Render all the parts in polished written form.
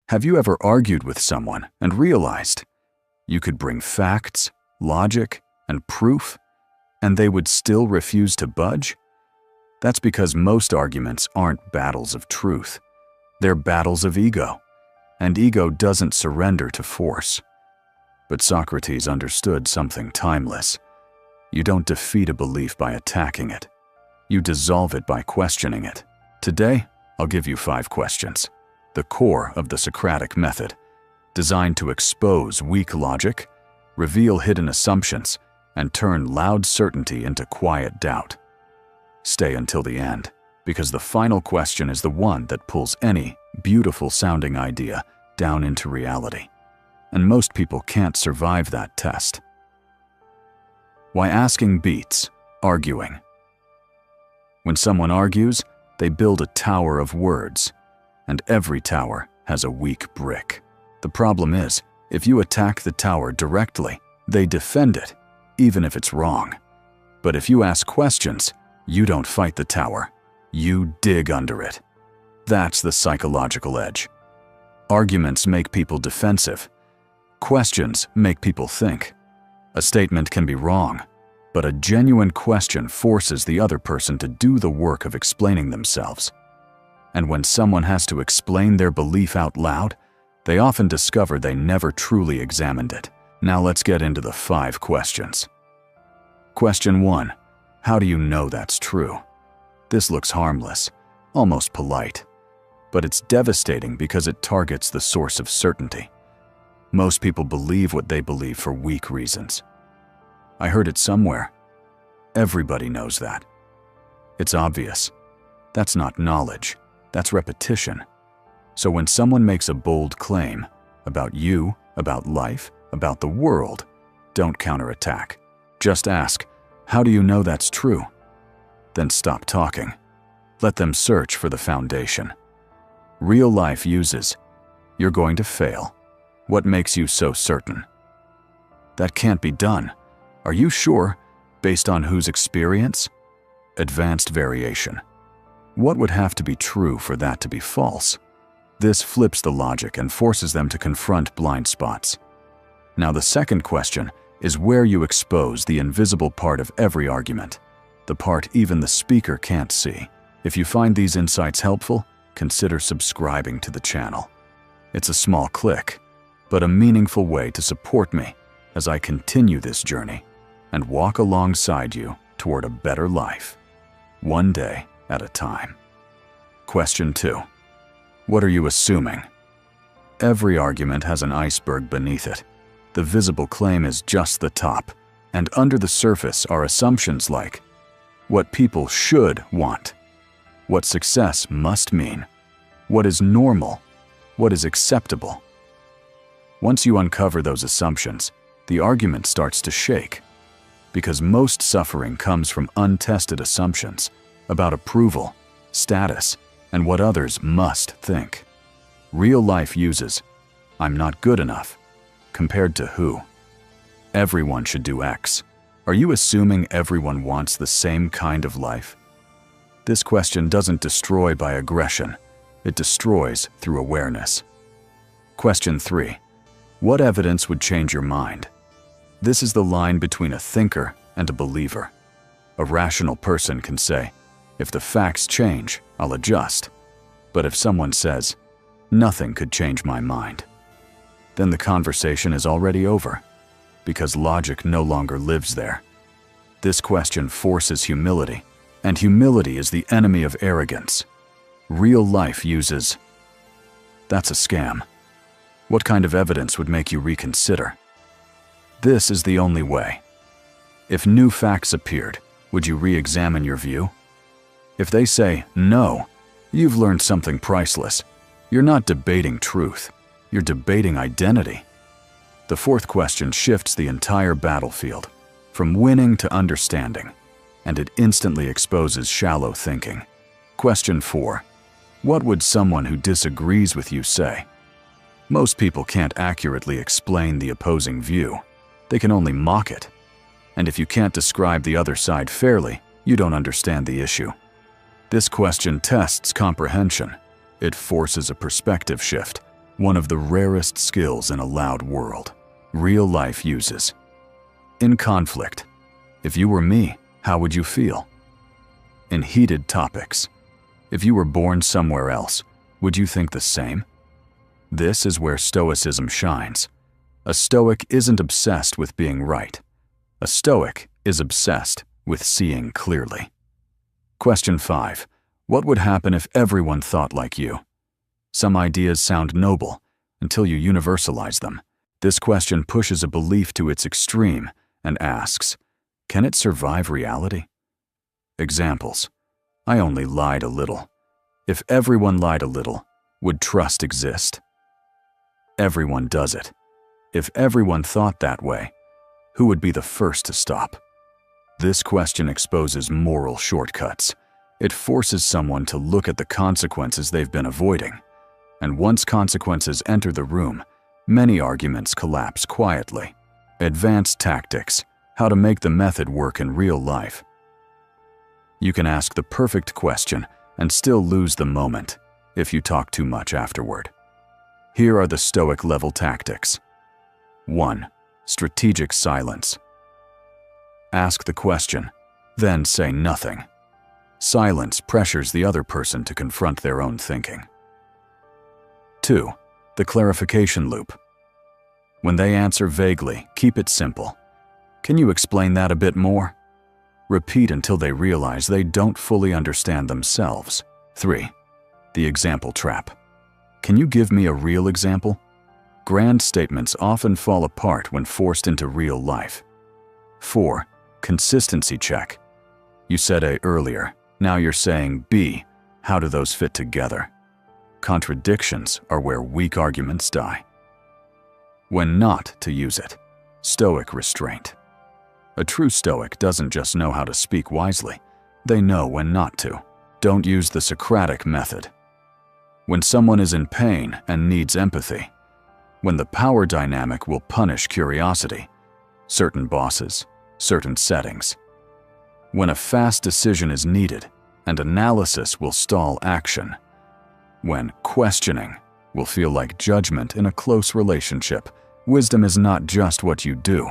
Have you ever argued with someone and realized you could bring facts, logic, and proof, and they would still refuse to budge? That's because most arguments aren't battles of truth. They're battles of ego, and ego doesn't surrender to force. But Socrates understood something timeless. You don't defeat a belief by attacking it. You dissolve it by questioning it. Today, I'll give you 5 questions, the core of the Socratic Method, designed to expose weak logic, reveal hidden assumptions, and turn loud certainty into quiet doubt. Stay until the end, because the final question is the one that pulls any beautiful-sounding idea down into reality. And most people can't survive that test. Why asking beats arguing. When someone argues, they build a tower of words, and every tower has a weak brick. The problem is, if you attack the tower directly, they defend it, even if it's wrong. But if you ask questions, you don't fight the tower, you dig under it. That's the psychological edge. Arguments make people defensive. Questions make people think. A statement can be wrong, but a genuine question forces the other person to do the work of explaining themselves. And when someone has to explain their belief out loud, they often discover they never truly examined it. Now let's get into the 5 questions. Question 1. How do you know that's true? This looks harmless, almost polite, but it's devastating because it targets the source of certainty. Most people believe what they believe for weak reasons. I heard it somewhere. Everybody knows that. It's obvious. That's not knowledge. That's repetition. So when someone makes a bold claim about you, about life, about the world, don't counterattack. Just ask, how do you know that's true? Then stop talking. Let them search for the foundation. Real life uses, you're going to fail. What makes you so certain? That can't be done. Are you sure? Based on whose experience? Advanced variation. What would have to be true for that to be false? This flips the logic and forces them to confront blind spots. Now the second question is where you expose the invisible part of every argument, the part even the speaker can't see. If you find these insights helpful, consider subscribing to the channel. It's a small click, but a meaningful way to support me as I continue this journey and walk alongside you toward a better life, one day at a time. Question 2. What are you assuming? Every argument has an iceberg beneath it. The visible claim is just the top, and under the surface are assumptions like what people should want, what success must mean, what is normal, what is acceptable. Once you uncover those assumptions, the argument starts to shake, because most suffering comes from untested assumptions about approval, status, and what others must think. Real life uses, I'm not good enough, compared to who? Everyone should do X. Are you assuming everyone wants the same kind of life? This question doesn't destroy by aggression. It destroys through awareness. Question 3. What evidence would change your mind? This is the line between a thinker and a believer. A rational person can say, if the facts change, I'll adjust. But if someone says, nothing could change my mind, then the conversation is already over, because logic no longer lives there. This question forces humility, and humility is the enemy of arrogance. Real life uses, that's a scam. What kind of evidence would make you reconsider? This is the only way. If new facts appeared, would you re-examine your view? If they say, no, you've learned something priceless, you're not debating truth, you're debating identity. The fourth question shifts the entire battlefield, from winning to understanding, and it instantly exposes shallow thinking. Question 4. What would someone who disagrees with you say? Most people can't accurately explain the opposing view. They can only mock it. And if you can't describe the other side fairly, you don't understand the issue. This question tests comprehension. It forces a perspective shift, one of the rarest skills in a loud world, real life uses. In conflict, if you were me, how would you feel? In heated topics, if you were born somewhere else, would you think the same? This is where Stoicism shines. A Stoic isn't obsessed with being right. A Stoic is obsessed with seeing clearly. Question 5. What would happen if everyone thought like you? Some ideas sound noble until you universalize them. This question pushes a belief to its extreme and asks, can it survive reality? Examples. I only lied a little. If everyone lied a little, would trust exist? Everyone does it. If everyone thought that way, who would be the first to stop? This question exposes moral shortcuts. It forces someone to look at the consequences they've been avoiding. And once consequences enter the room, many arguments collapse quietly. Advanced tactics, how to make the method work in real life. You can ask the perfect question and still lose the moment if you talk too much afterward. Here are the Stoic level tactics. 1. Strategic silence. Ask the question, then say nothing. Silence pressures the other person to confront their own thinking. 2. The clarification loop. When they answer vaguely, keep it simple. Can you explain that a bit more? Repeat until they realize they don't fully understand themselves. 3. The example trap. Can you give me a real example? Grand statements often fall apart when forced into real life. 4. Consistency check. You said A earlier, now you're saying B. How do those fit together? Contradictions are where weak arguments die. When not to use it. Stoic restraint. A true Stoic doesn't just know how to speak wisely, they know when not to. Don't use the Socratic Method. When someone is in pain and needs empathy. When the power dynamic will punish curiosity. Certain bosses, certain settings. When a fast decision is needed and analysis will stall action. When questioning will feel like judgment in a close relationship. Wisdom is not just what you do,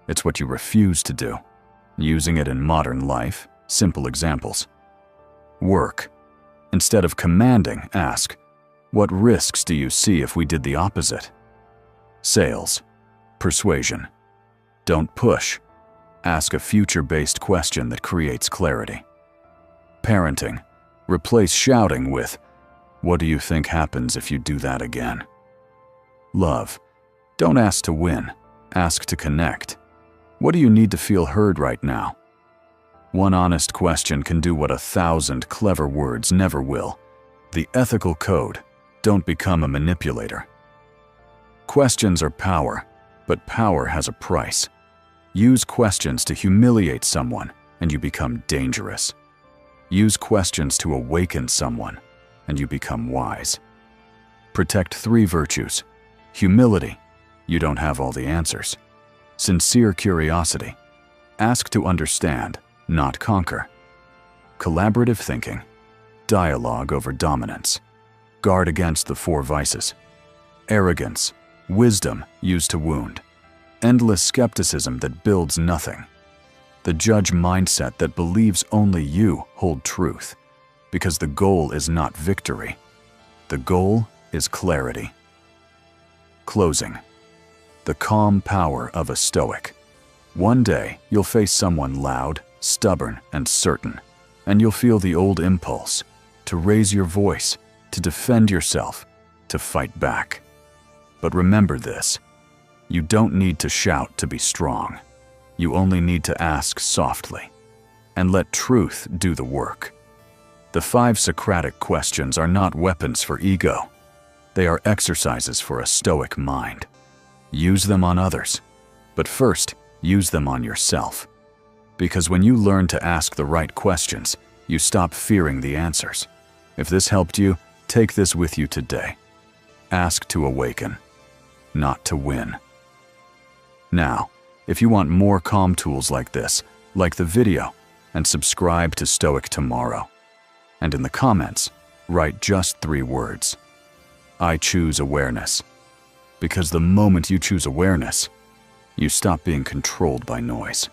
it's what you refuse to do. Using it in modern life, simple examples. Work. Instead of commanding, ask, what risks do you see if we did the opposite? Sales. Persuasion. Don't push. Ask a future-based question that creates clarity. Parenting. Replace shouting with, what do you think happens if you do that again? Love. Don't ask to win, ask to connect. What do you need to feel heard right now? One honest question can do what 1,000 clever words never will. The ethical code. Don't become a manipulator. Questions are power, but power has a price. Use questions to humiliate someone, and you become dangerous. Use questions to awaken someone, and you become wise. Protect 3 virtues. Humility. You don't have all the answers. Sincere curiosity. Ask to understand, not conquer. Collaborative thinking. Dialogue over dominance. Guard against the 4 vices. Arrogance. Wisdom used to wound. Endless skepticism that builds nothing. The judge mindset that believes only you hold truth. Because the goal is not victory. The goal is clarity. Closing. The calm power of a Stoic. One day, you'll face someone loud, stubborn, and certain, and you'll feel the old impulse to raise your voice, to defend yourself, to fight back. But remember this, you don't need to shout to be strong. You only need to ask softly, and let truth do the work. The 5 Socratic questions are not weapons for ego. They are exercises for a Stoic mind. Use them on others, but first, use them on yourself. Because when you learn to ask the right questions, you stop fearing the answers. If this helped you, take this with you today. Ask to awaken, not to win. Now, if you want more calm tools like this, like the video and subscribe to Stoic Tomorrow. And in the comments, write just 3 words. I choose awareness. Because the moment you choose awareness, you stop being controlled by noise.